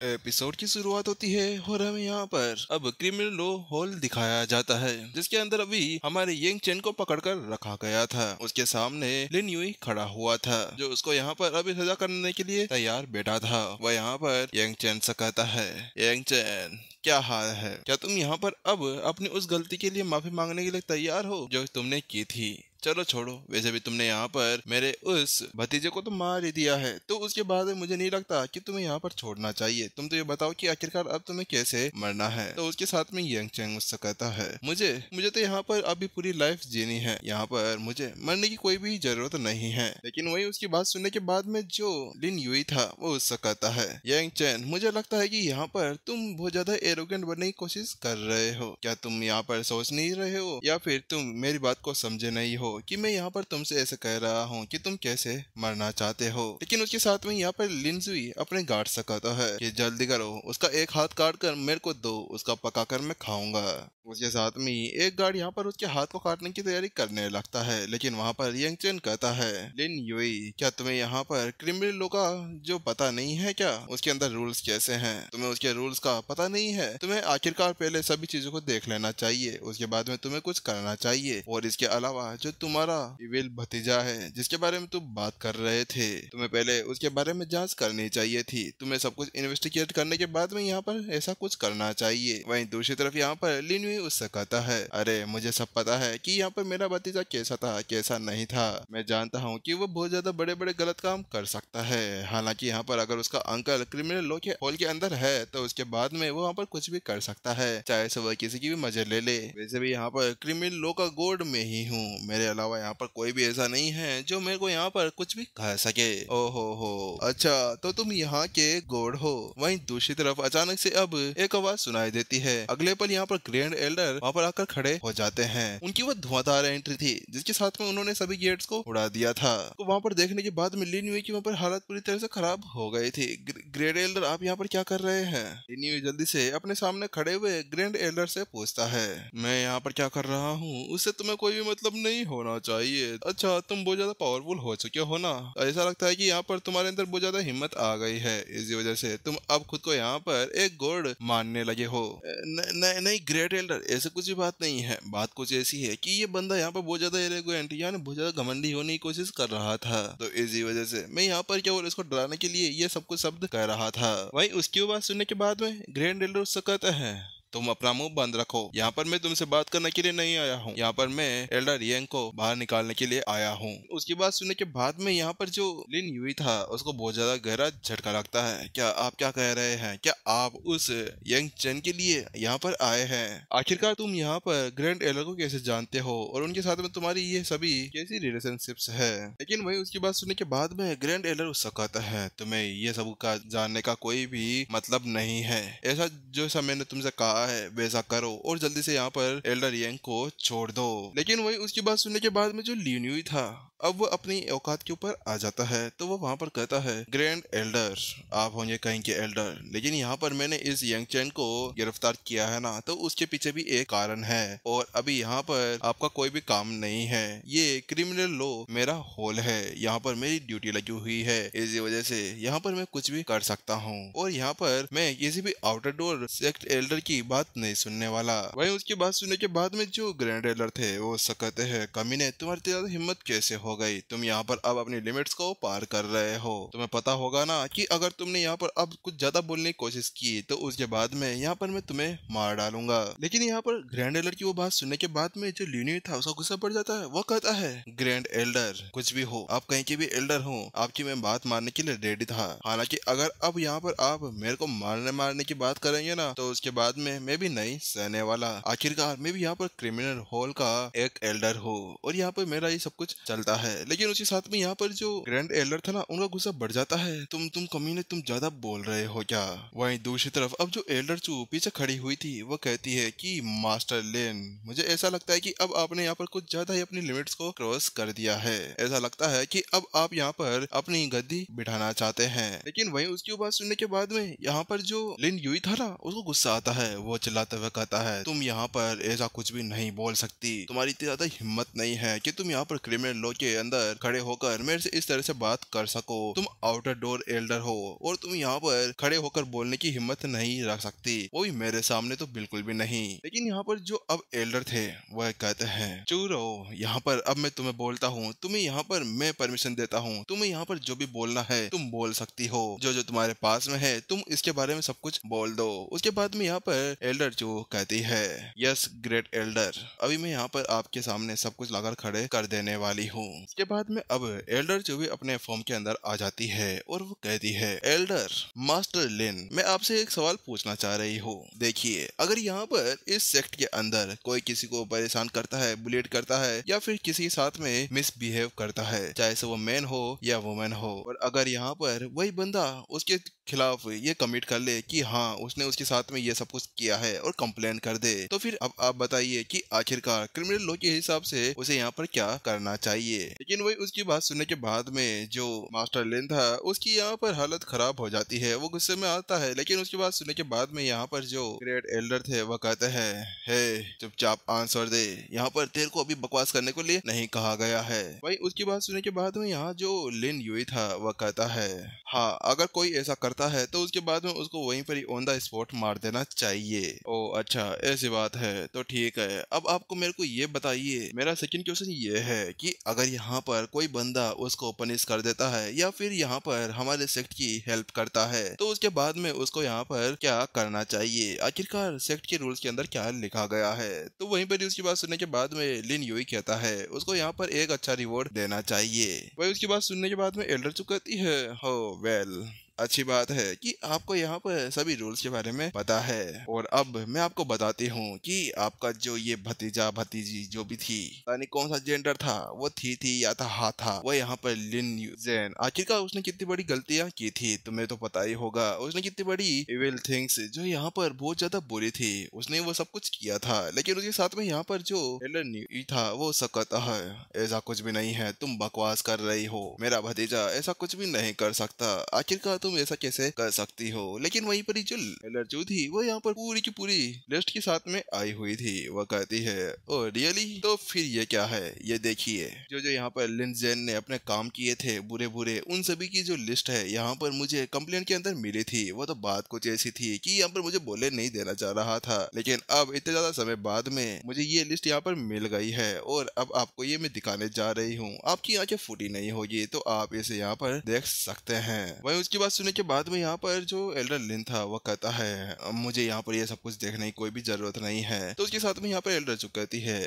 Episode की शुरुआत होती है और हमें यहाँ पर अब क्रिमिनल लॉ हॉल दिखाया जाता है, जिसके अंदर अभी हमारे यंग चेन को पकड़कर रखा गया था। उसके सामने लिन युई खड़ा हुआ था, जो उसको यहाँ पर अभी सजा करने के लिए तैयार बैठा था। वह यहाँ पर यंग चेन से कहता है, यंग चेन क्या हाल है? क्या तुम यहाँ पर अब अपनी उस गलती के लिए माफी मांगने के लिए तैयार हो जो तुमने की थी? चलो छोड़ो, वैसे भी तुमने यहाँ पर मेरे उस भतीजे को तो मार ही दिया है, तो उसके बाद मुझे नहीं लगता कि तुम्हें यहाँ पर छोड़ना चाहिए। तुम तो ये बताओ कि आखिरकार अब तुम्हें कैसे मरना है? तो उसके साथ में यंग चैंग उससे कहता है, मुझे मुझे तो यहाँ पर अभी पूरी लाइफ जीनी है, यहाँ पर मुझे मरने की कोई भी जरूरत नहीं है। लेकिन वही उसकी बात सुनने के बाद में जो लिन युई था वो उससे कहता है, यंग चैन मुझे लगता है कि यहाँ पर तुम बहुत ज्यादा एरोगेंट बनने की कोशिश कर रहे हो। क्या तुम यहाँ पर सोच नहीं रहे हो, या फिर तुम मेरी बात को समझे नहीं हो कि मैं यहाँ पर तुमसे ऐसे कह रहा हूँ कि तुम कैसे मरना चाहते हो? लेकिन उसके साथ में यहाँ पर लिंजुई अपने गार्ड से कहता है कि जल्दी करो, उसका एक हाथ काट कर मेरे को दो, उसका पका कर मैं खाऊंगा। उसके साथ में ही एक गार्ड यहाँ पर उसके हाथ को काटने की तैयारी करने लगता है, लेकिन वहाँ पर यंग चेन कहता है, लिन युई क्या तुम्हें यहाँ पर क्रिमिनल लॉ का जो पता नहीं है क्या? उसके अंदर रूल्स कैसे हैं? तुम्हें उसके रूल्स का पता नहीं है? तुम्हें आखिरकार पहले सभी चीजों को देख लेना चाहिए, उसके बाद में तुम्हें कुछ करना चाहिए। और इसके अलावा जो तुम्हारा इविल भतीजा है जिसके बारे में तुम बात कर रहे थे, तुम्हें पहले उसके बारे में जांच करनी चाहिए थी। तुम्हें सब कुछ इन्वेस्टिगेट करने के बाद में यहाँ पर ऐसा कुछ करना चाहिए। वहीं दूसरी तरफ यहाँ पर लिन युई उससे कहता है, अरे मुझे सब पता है कि यहाँ पर मेरा भतीजा कैसा था कैसा नहीं था। मैं जानता हूँ कि वो बहुत ज्यादा बड़े बड़े गलत काम कर सकता है। हालांकि यहाँ पर अगर उसका अंकल क्रिमिनल लॉ के हॉल के अंदर है तो उसके बाद में वो वहाँ पर कुछ भी कर सकता है, चाहे से वह किसी की भी मजे ले ले। वैसे भी यहाँ पर क्रिमिनल लॉ का गॉड में ही हूँ, मेरे अलावा यहाँ पर कोई भी ऐसा नहीं है जो मेरे को यहाँ पर कुछ भी कह सके। ओहो हो, अच्छा तो तुम यहाँ के गॉड हो। वहीं दूसरी तरफ अचानक से अब एक आवाज सुनाई देती है। अगले पल यहाँ पर ग्रैंड एल्डर वहाँ पर आकर खड़े हो जाते हैं। उनकी वो धुआंधार एंट्री थी जिसके साथ में उन्होंने सभी गेट्स को उड़ा दिया था। तो वहाँ पर देखने के बाद में लिन युई की वहाँ पर हालत पूरी तरह से खराब हो गई थी। ग्रैंड एल्डर आप यहाँ पर क्या कर रहे हैं? लिन युई जल्दी से अपने सामने खड़े हुए ग्रैंड एल्डर से पूछता है, मैं यहाँ पर क्या कर रहा हूँ उससे तुम्हें कोई भी मतलब नहीं होना चाहिए। अच्छा तुम बहुत ज्यादा पावरफुल हो चुके हो ना, ऐसा लगता है कि यहाँ पर तुम्हारे अंदर बहुत ज्यादा हिम्मत आ गई है, इसी वजह से तुम अब खुद को यहाँ पर एक गॉड मानने लगे हो। नहीं ग्रेट एल्डर, ऐसे कुछ भी बात नहीं है। बात कुछ ऐसी है कि ये बंदा यहाँ पर बहुत ज्यादा एरोगेंट यानी बहुत ज्यादा घमंडी होने की कोशिश कर रहा था, तो इसी वजह से मैं यहाँ पर केवल इसको डराने के लिए ये सब कुछ शब्द कह रहा था। वहीं उसकी बात सुनने के बाद में ग्रैंड एल्डर उससे कहता है, तुम अपना मुंह बंद रखो, यहाँ पर मैं तुमसे बात करने के लिए नहीं आया हूँ, यहाँ पर मैं एल्डर यंग को बाहर निकालने के लिए आया हूँ। उसकी बात सुनने के बाद में यहाँ पर जो लिन युई था उसको बहुत ज्यादा गहरा झटका लगता है। क्या आप क्या कह रहे हैं? क्या आप उस यंग चेन के लिए यहाँ पर आए हैं? आखिरकार तुम यहाँ पर ग्रैंड एल्डर को कैसे जानते हो और उनके साथ में तुम्हारी ये सभी कैसी रिलेशनशिप्स है? लेकिन वही उसकी बात सुनने के बाद में ग्रैंड एल्डर उससे कहता है, तुम्हें ये सब का जानने का कोई भी मतलब नहीं है। ऐसा जो सब मैंने तुमसे कहा है वैसा करो और जल्दी से यहाँ पर एल्डर यंग को छोड़ दो। लेकिन वही उसकी बात सुनने के बाद में जो लिन युई था अब वो अपनी औकात के ऊपर आ जाता है, तो वो वहां पर कहता है, ग्रैंड एल्डर आप होंगे कहीं के एल्डर, लेकिन यहाँ पर मैंने इस यंग चैन को गिरफ्तार किया है ना, तो उसके पीछे भी एक कारण है और अभी यहाँ पर आपका कोई भी काम नहीं है। ये क्रिमिनल लॉ मेरा हॉल है, यहाँ पर मेरी ड्यूटी लगी हुई है, इसी वजह से यहाँ पर मैं कुछ भी कर सकता हूँ और यहाँ पर मैं किसी भी आउटर डोर सेक्ट एल्डर की बात नहीं सुनने वाला। वहीं उसकी बात सुनने के बाद में जो ग्रैंड एल्डर थे वो कहते हैं, कमीने तुम्हारी ज्यादा हिम्मत कैसे हो गई? तुम यहाँ पर अब अपनी लिमिट्स को पार कर रहे हो। तुम्हें पता होगा ना कि अगर तुमने यहाँ पर अब कुछ ज्यादा बोलने की कोशिश की तो उसके बाद में यहाँ पर मैं तुम्हें मार डालूंगा। लेकिन यहाँ पर ग्रैंड एल्डर की वो बात सुनने के बाद में जो लिनी था उसका गुस्सा बढ़ जाता है। वो कहता है, ग्रैंड एल्डर कुछ भी हो, आप कहीं के भी एल्डर हो, आपकी मैं बात मानने के लिए रेडी था। हालांकि अगर अब यहाँ पर आप मेरे को मारने की बात करेंगे ना तो उसके बाद में मैं भी नहीं सहने वाला। आखिरकार मैं भी यहाँ पर क्रिमिनल हॉल का एक एल्डर हूँ और यहाँ पर मेरा ये सब कुछ चलता है। लेकिन उसके साथ में यहाँ पर जो ग्रैंड एल्डर था ना उनका गुस्सा बढ़ जाता है, तुम कमीने तुम ज्यादा बोल रहे हो क्या? वहीं दूसरी तरफ अब जो एल्डर चू पीछे खड़ी हुई थी वो कहती है कि मास्टर लेन, मुझे ऐसा लगता है कि अब आपने यहाँ पर कुछ ज्यादा ही अपनी लिमिट्स को क्रॉस कर दिया है। ऐसा लगता है कि अब आप यहाँ पर अपनी गद्दी बिठाना चाहते हैं। लेकिन वहीं उसकी बात सुनने के बाद में यहाँ पर जो लिन युई था ना उसको गुस्सा आता है। वो चिल्लाते हुए कहता है, तुम यहाँ पर ऐसा कुछ भी नहीं बोल सकती, तुम्हारी इतनी ज्यादा हिम्मत नहीं है कि तुम यहाँ पर क्रिमिनल लॉ के के अंदर खड़े होकर मेरे से इस तरह से बात कर सको? तुम आउटर डोर एल्डर हो और तुम यहाँ पर खड़े होकर बोलने की हिम्मत नहीं रख सकती, वो भी मेरे सामने तो बिल्कुल भी नहीं। लेकिन यहाँ पर जो अब एल्डर थे वह कहते हैं, चुप रहो, यहाँ पर अब मैं तुम्हें बोलता हूँ, तुम्हें यहाँ पर मैं परमिशन देता हूँ, तुम्हें यहाँ पर जो भी बोलना है तुम बोल सकती हो, जो जो तुम्हारे पास में है तुम इसके बारे में सब कुछ बोल दो। उसके बाद में यहाँ पर एल्डर जो कहती है, यस ग्रेट एल्डर, अभी मैं यहाँ पर आपके सामने सब कुछ लाकर खड़े कर देने वाली हूँ। उसके बाद में अब एल्डर जो भी अपने फॉर्म के अंदर आ जाती है और वो कहती है, एल्डर मास्टर लिन, मैं आपसे एक सवाल पूछना चाह रही हूँ। देखिए, अगर यहाँ पर इस सेक्ट के अंदर कोई किसी को परेशान करता है, बुलेट करता है या फिर किसी के साथ में मिसबिहेव करता है, चाहे से वो मैन हो या वुमेन हो, और अगर यहाँ पर वही बंदा उसके खिलाफ ये कमिट कर ले कि हाँ उसने उसके साथ में ये सब कुछ किया है और कंप्लेन कर दे, तो फिर अब आप बताइए कि आखिरकार क्रिमिनल लॉ के हिसाब से उसे यहाँ पर क्या करना चाहिए। लेकिन वही उसकी बात सुनने के बाद में जो मास्टर लिन था उसकी यहाँ पर हालत खराब हो जाती है, वो गुस्से में आता है। लेकिन उसकी बात सुनने के बाद में यहाँ पर जो ग्रेट एल्डर थे वह कहते हैं, हे चुपचाप आंसर दे, यहाँ पर तेरे को अभी बकवास करने को लिए नहीं कहा गया है। वही उसकी बात सुनने के बाद में यहाँ जो लिन यूई था वह कहता है, हाँ अगर कोई ऐसा करता है तो उसके बाद में उसको वहीं पर ही ऑन द स्पॉट मार देना चाहिए। ओ अच्छा ऐसी बात है तो ठीक है। अब आपको मेरे को ये बताइए, मेरा सेकंड क्वेश्चन ये है कि अगर यहाँ पर कोई बंदा उसको पनिश कर देता है या फिर यहाँ पर हमारे सेक्ट की हेल्प करता है तो उसके बाद में उसको यहाँ पर क्या करना चाहिए? आखिरकार सेक्ट के रूल्स के अंदर क्या लिखा गया है? तो वहीं पर उसकी बात सुनने के बाद में लिन यूई कहता है उसको यहाँ पर एक अच्छा रिवॉर्ड देना चाहिए। वही उसकी बात सुनने के बाद में एल्डर चुप कहती है, हो वेल अच्छी बात है कि आपको यहाँ पर सभी रूल्स के बारे में पता है। और अब मैं आपको बताती हूँ कि आपका जो ये भतीजा भतीजी जो भी थी, यानी कौन सा जेंडर था, वो थी या था हा था, वो यहाँ पर लिन यूजेन, आखिरकार उसने कितनी बड़ी गलतियाँ की थी तुम्हें तो पता ही होगा। उसने कितनी बड़ी इविल थिंग्स जो यहाँ पर बहुत ज्यादा बुरी थी, उसने वो सब कुछ किया था। लेकिन उसके साथ में यहाँ पर जो एल्डर था वो सकता है, ऐसा कुछ भी नहीं है, तुम बकवास कर रही हो, मेरा भतीजा ऐसा कुछ भी नहीं कर सकता, आखिरकार तुम ऐसा कैसे कर सकती हो? लेकिन वहीं पर ही जो एलर्जू थी वो यहाँ पर पूरी की पूरी लिस्ट के साथ में आई हुई थी। वह कहती है, ओ रियली, तो फिर ये क्या है? ये देखिए, जो जो यहाँ पर लिन जेन ने अपने काम किए थे बुरे बुरे, उन सभी की जो लिस्ट है यहाँ पर मुझे कंप्लेंट के अंदर मिली थी। वो तो बात कुछ ऐसी थी कि यहाँ पर मुझे बोले नहीं देना चाह रहा था, लेकिन अब इतने ज्यादा समय बाद में मुझे ये लिस्ट यहाँ पर मिल गई है और अब आपको ये मैं दिखाने जा रही हूँ। आपकी आंखें फूटी नहीं होगी तो आप इसे यहाँ पर देख सकते हैं। वही उसकी बात सुनने के बाद में यहाँ पर जो एल्डर लिन था वह कहता है, मुझे यहाँ पर ये सब कुछ देखने की कोई भी जरूरत नहीं है। तो उसके साथ में यहाँ पर एल्डर चुप कहती है,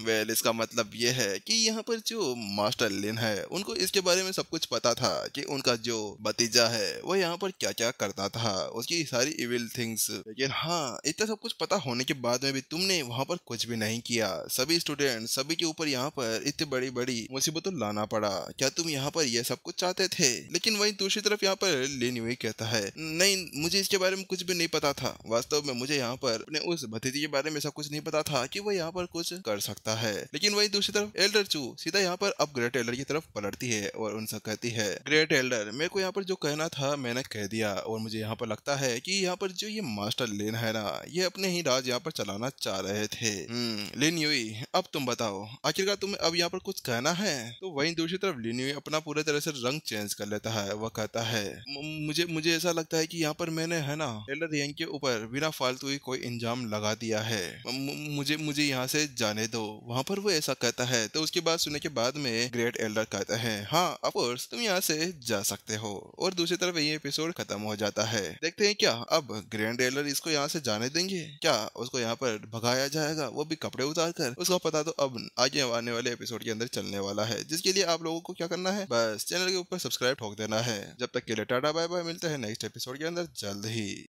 वेल इसका मतलब ये है कि यहाँ पर जो मास्टर लिन है उनको इसके बारे में सब कुछ पता था कि उनका जो भतीजा है वो यहाँ पर क्या क्या करता था, उसकी सारी इविल थिंग्स। लेकिन हाँ, इतना सब कुछ पता होने के बाद में भी तुमने वहाँ पर कुछ भी नहीं किया। सभी स्टूडेंट सभी के ऊपर यहाँ पर इतनी बड़ी बड़ी मुसीबतों लाना पड़ा। क्या तुम यहाँ पर ये सब कुछ चाहते थे? लेकिन वहीं दूसरी तरफ यहाँ पर लिन यूई कहता है, नहीं मुझे इसके बारे में कुछ भी नहीं पता था। वास्तव में मुझे यहाँ पर अपने उस भतीजे के बारे में सब कुछ नहीं पता था कि वो यहाँ पर कुछ कर सकता है। लेकिन वहीं दूसरी तरफ एल्डर चू सीधा यहाँ पर अब ग्रेट एल्डर की तरफ पलटती है और उनसे कहती है, ग्रेट एल्डर मेरे को यहाँ पर जो कहना था मैंने कह दिया और मुझे यहाँ पर लगता है कि यहाँ पर जो ये मास्टर लिन है ना, ये अपने ही राज यहाँ पर चलाना चाह रहे थे। लिन यूई अब तुम बताओ, आखिरकार तुम्हें अब यहाँ पर कुछ कहना है? तो वहीं दूसरी तरफ लिन यूई अपना पूरे तरह से रंग चेंज कर लेता है। वह कहता है, मुझे ऐसा लगता है कि यहाँ पर मैंने है ना एल्डर यंग के ऊपर बिना फालतू ही कोई इंजाम लगा दिया है। मुझे यहाँ से जाने दो। वहाँ पर वो ऐसा कहता है तो उसकी बात सुनने के बाद में ग्रेट एल्डर कहता है, हाँ ऑफ कोर्स तुम यहाँ से जा सकते हो। और दूसरी तरफ ये एपिसोड खत्म हो जाता है। देखते हैं क्या अब ग्रैंड एल्डर इसको यहाँ से जाने देंगे, क्या उसको यहाँ पर भगाया जाएगा, वो भी कपड़े उतार कर? उसका पता तो अब आगे आने वाले एपिसोड के अंदर चलने वाला है, जिसके लिए आप लोगों को क्या करना है, बस चैनल के ऊपर सब्सक्राइब ठोक देना है। जब तक के लिए टाटा बाय बाय, मिलते हैं नेक्स्ट एपिसोड के अंदर जल्द ही।